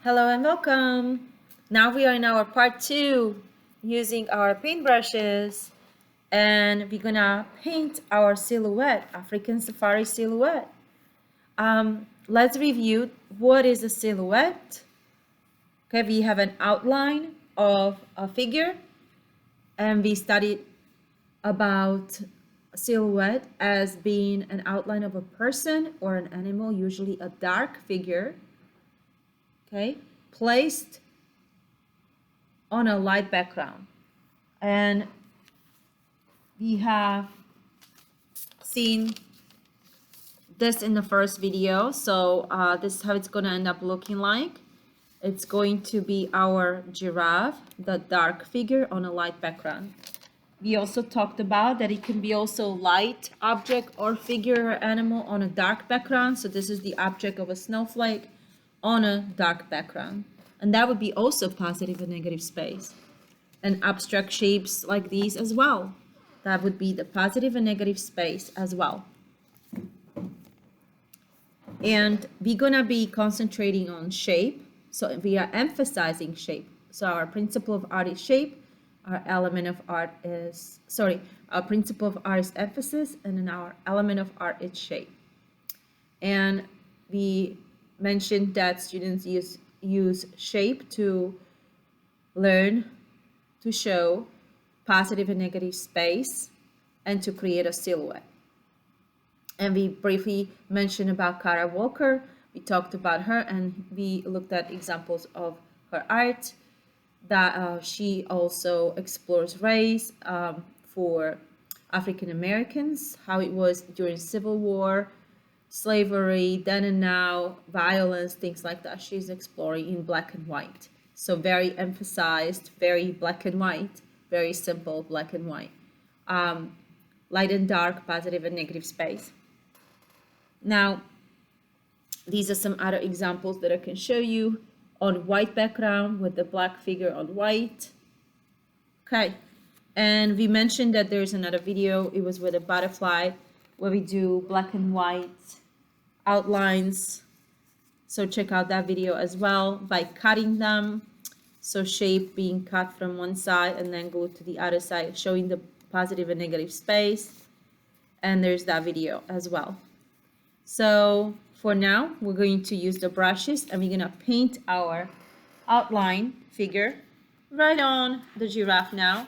Hello and welcome. Now we are in our part 2 using our paintbrushes and we're gonna paint our silhouette, African safari silhouette. Let's review what is a silhouette. Okay, we have an outline of a figure and we studied about silhouette as being an outline of a person or an animal, usually a dark figure, okay, placed on a light background. And we have seen this in the first video. So this is how it's going to end up looking like. It's going to be our giraffe, the dark figure on a light background. We also talked about that it can be also light object or figure or animal on a dark background. So this is the object of a snowflake on a dark background. And that would be also positive and negative space. And abstract shapes like these as well. That would be the positive and negative space as well. And we're gonna be concentrating on shape. So we are emphasizing shape. So our principle of art is shape. Our element of art is, our principle of art is emphasis, and then our element of art is shape. And we mentioned that students use shape to learn to show positive and negative space and to create a silhouette. And we briefly mentioned about Kara Walker. We talked about her and we looked at examples of her art that she also explores race for African Americans, how it was during Civil War, slavery, then and now, violence, things like that. She's exploring in black and white. So very emphasized, very black and white, very simple black and white. Light and dark, positive and negative space. Now, these are some other examples that I can show you on white background with the black figure on white. Okay, and we mentioned that there's another video. It was with a butterfly where we do black and white outlines. So check out that video as well by cutting them. So shape being cut from one side and then glued to the other side, showing the positive and negative space. And there's that video as well. So for now, we're going to use the brushes and we're gonna paint our outline figure right on the giraffe now,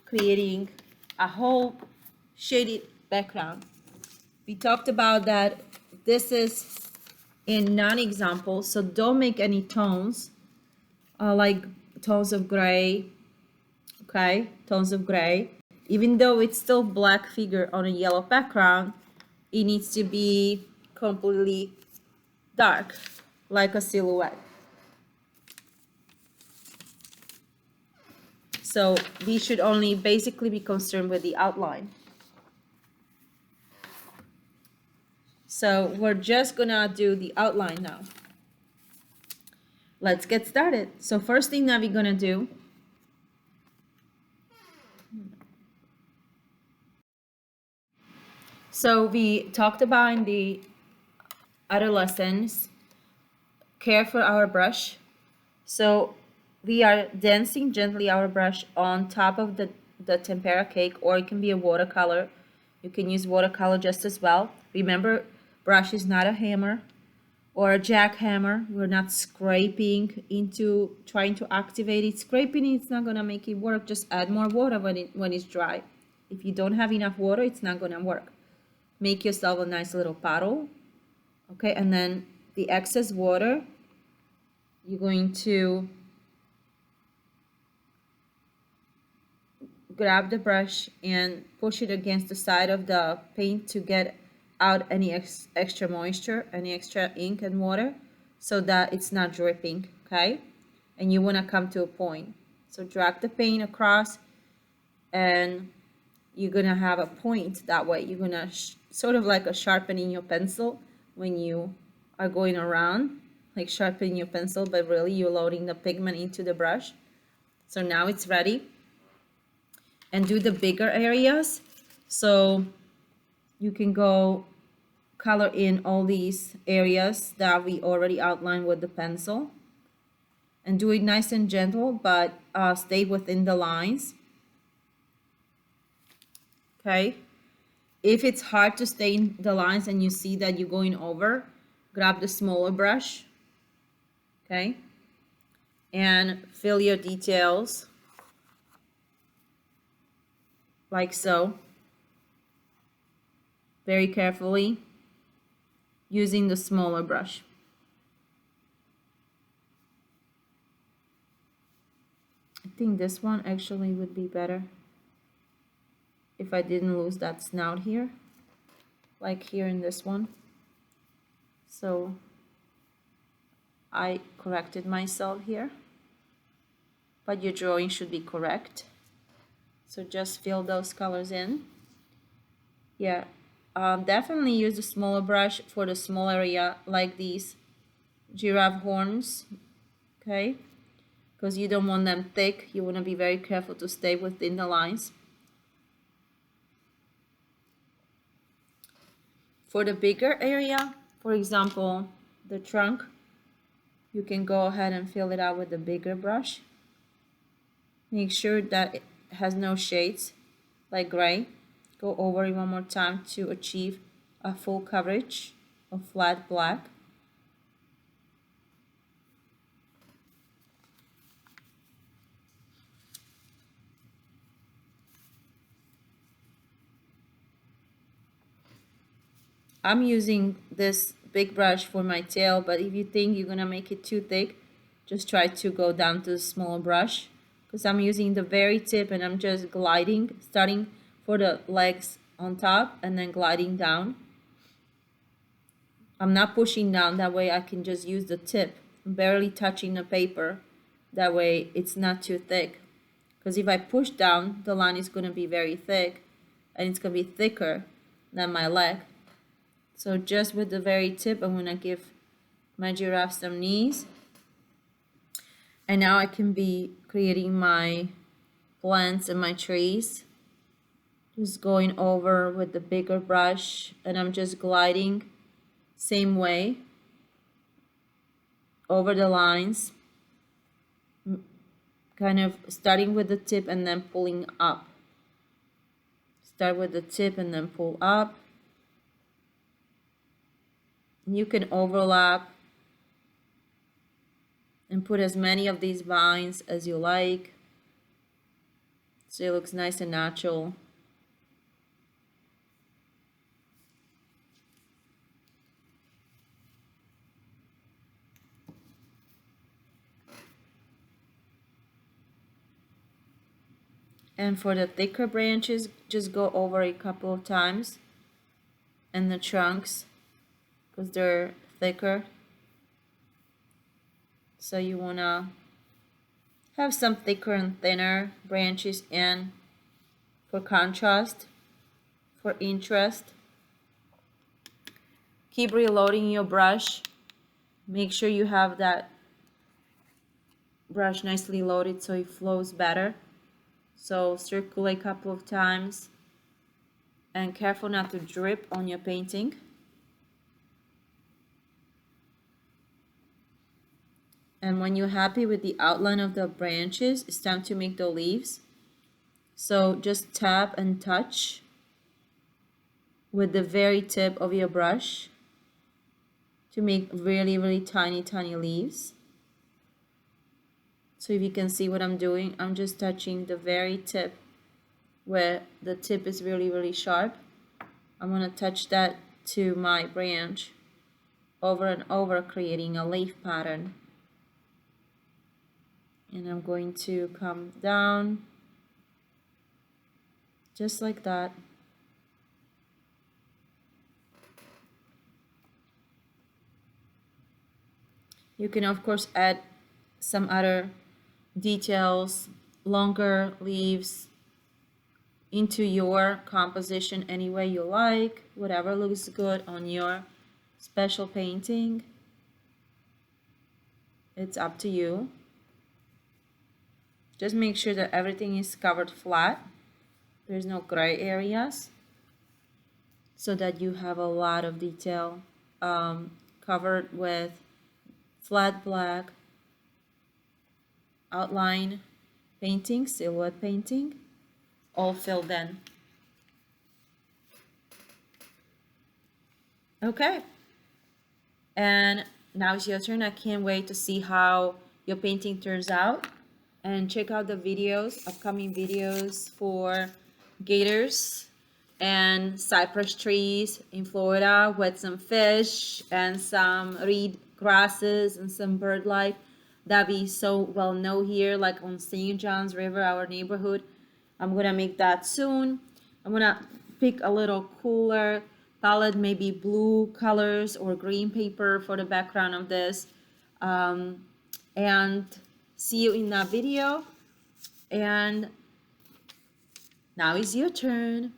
creating a whole shaded background. We talked about that this is in non-example, so don't make any tones like tones of gray, okay, tones of gray. Even though it's still black figure on a yellow background, it needs to be completely dark, like a silhouette. So we should only basically be concerned with the outline. So we're just gonna do the outline now. Let's get started. So first thing that we're gonna do, so we talked about in the other lessons, care for our brush. So we are dancing gently our brush on top of the tempera cake, or it can be a watercolor. You can use watercolor just as well. Remember, brush is not a hammer or a jackhammer. We're not scraping into trying to activate it. Scraping it's not gonna make it work. Just add more water when it's dry. If you don't have enough water, it's not gonna work. Make yourself a nice little paddle. Okay, and then the excess water, you're going to grab the brush and push it against the side of the paint to get out any extra moisture, any extra ink and water, so that it's not dripping, okay? And you want to come to a point. So drag the paint across and you're going to have a point that way. You're going to sort of like a sharpening your pencil when you are going around, like sharpening your pencil, but really you're loading the pigment into the brush. So now it's ready. And do the bigger areas. So you can go color in all these areas that we already outlined with the pencil. and do it nice and gentle, but stay within the lines. Okay. If it's hard to stay in the lines and you see that you're going over, grab the smaller brush. Okay. And fill your details like so, very carefully, using the smaller brush. I think this one actually would be better if I didn't lose that snout here, like here in this one. So I corrected myself here, but your drawing should be correct. So just fill those colors in. Yeah, definitely use a smaller brush for the small area like these giraffe horns, okay? Because you don't want them thick. You want to be very careful to stay within the lines. For the bigger area, for example, the trunk, you can go ahead and fill it out with a bigger brush. Make sure that it has no shades like gray. Go over it one more time to achieve a full coverage of flat black. I'm using this big brush for my tail, but if you think you're gonna make it too thick, just try to go down to the smaller brush, because I'm using the very tip and I'm just gliding, starting for the legs on top and then gliding down. I'm not pushing down, that way I can just use the tip, barely touching the paper, that way it's not too thick. Because if I push down, the line is going to be very thick and it's going to be thicker than my leg. So just with the very tip, I'm going to give my giraffe some knees. And now I can be creating my plants and my trees. Just going over with the bigger brush, and I'm just gliding same way over the lines, kind of starting with the tip and then pulling up. Start with the tip and then pull up. You can overlap and put as many of these vines as you like, so it looks nice and natural. And for the thicker branches, just go over a couple of times, and the trunks, because they're thicker. So you want to have some thicker and thinner branches in for contrast, for interest. Keep reloading your brush. Make sure you have that brush nicely loaded so it flows better. So circulate a couple of times and careful not to drip on your painting. And when you're happy with the outline of the branches, it's time to make the leaves. So just tap and touch with the very tip of your brush to make really, really tiny, tiny leaves. So if you can see what I'm doing, I'm just touching the very tip where the tip is really, really sharp. I'm going to touch that to my branch over and over, creating a leaf pattern. And I'm going to come down just like that. You can of course add some other details, longer leaves into your composition any way you like, whatever looks good on your special painting. It's up to you. Just make sure that everything is covered flat. There's no gray areas, so that you have a lot of detail covered with flat black. outline painting, silhouette painting, all filled in. Okay, and now it's your turn. I can't wait to see how your painting turns out. And check out the videos, upcoming videos for gators and cypress trees in Florida with some fish and some reed grasses and some bird life that we so well know here, like on St. John's River, our neighborhood. I'm gonna make that soon. I'm gonna pick a little cooler palette, maybe blue colors or green paper for the background of this. And see you in that video. And now is your turn.